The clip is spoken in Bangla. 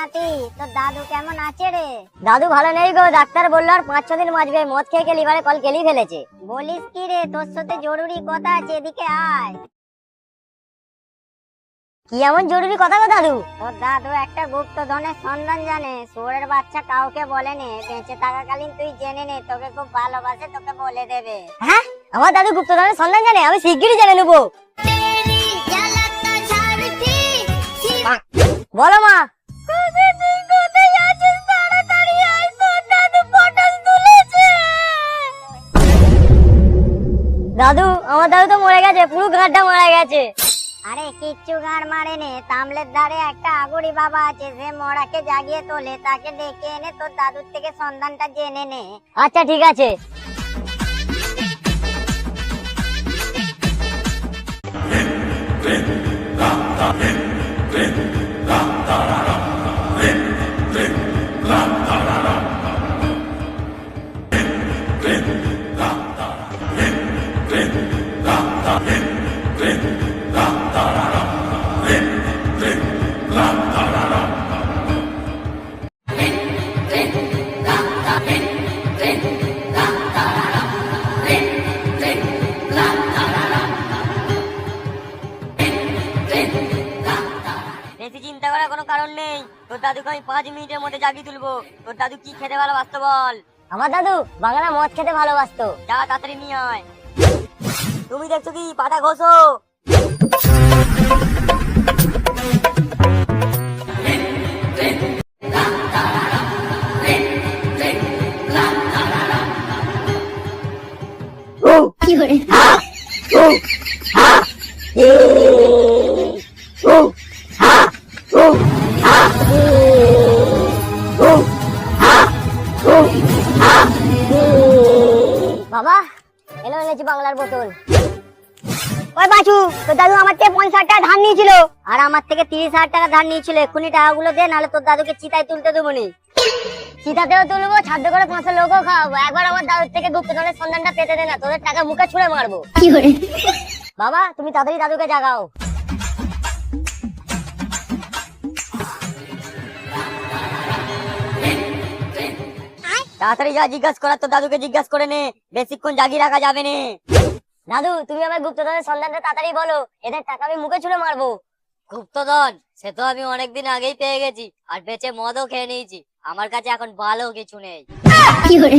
নাতি, তোর দাদু কেমন আছে রে? দাদু ভালো নেই গো, ডাক্তার বললো আর 5-6 দিন বাঁচবে। মদ খেয়ে লিভারে কল কেলি ফেলেছে। বলিস কি রে, তোর সাথে জরুরি কথা আছে, এদিকে আয়। কি এমন জরুরি কথা গো দাদু? তোর দাদু একটা গুপ্তধনের সন্ধান জানে, শুয়োরের বাচ্চা কাউকে বলেনি। বেঁচে থাকাকালীন তুই জেনে নে, তোকে খুব ভালোবাসে, তোকে বলে দেবে। হ্যাঁ, আমার দাদু গুপ্তধনের সন্ধান জানে? আমি শিগগিরই জেনে নেবো। বলো মা। দাদু, আমার দাদু তো মরে গেছে, পুরো গাঁটটা মারা গেছে। আরে কিচ্ছু গাড় মারেনি, তামলের ধারে একটা আগুরি বাবা আছে, সে মরাকে জাগিয়ে তোলে। তাকে ডেকে এনে তোর দাদুর থেকে সন্ধানটা জেনে নে। আচ্ছা ঠিক আছে। বেশি চিন্তা করার কোনো কারণ নেই। তোর দাদুকে আমি 5 মিনিটের মধ্যে জাগিয়ে তুলবো। তোর দাদু কি খেতে ভালোবাসতো বল? আমার দাদু বাংলা মদ খেতে ভালোবাসতো। যা তাড়াতাড়ি নিয়ে আয়। তুমি দেখছো কি, পাটা ঘষো। কি করে? বাবা, এলো এনেছি বাংলার বোতল। ওই বাচু, তোর দাদু আমার থেকে 50 টাকা ধার নিয়েছিল। আর আমার থেকে 30,000 টাকা ধার নিয়েছিল। এক্ষুনি টাকাগুলো দে, নাহলে তোর দাদুকে চিতায় তুলতে দেবো নি। চিতাতেও তুলবো, ছাদ্য করে 5 লোকও খাওয়াবো। একবার আমার দাদুর থেকে গুপ্তধনের সন্ধানটা পেতে দে না, তোদের টাকা মুখে ছুঁড়ে মারবো। কি করে? বাবা, তুমি তাড়াতাড়ি দাদুকে জাগাও। তাড়াতাড়ি যা, জিজ্ঞাসা করার তো দাদুকে জিজ্ঞাসা করে নে। বেশিক্ষণ জাগিয়ে রাখা যাবে না। দাদু, তুমি আমার গুপ্তধনের সন্ধানটা তাড়াতাড়ি বলো, এদের টাকা আমি মুখে ছুঁড়ে মারবো। গুপ্তধন সে তো আমি অনেকদিন আগেই পেয়ে গেছি, আর বেঁচে মদও খেয়ে নিয়েছি। আমার কাছে এখন ভালো কিছু নেই। কি করে?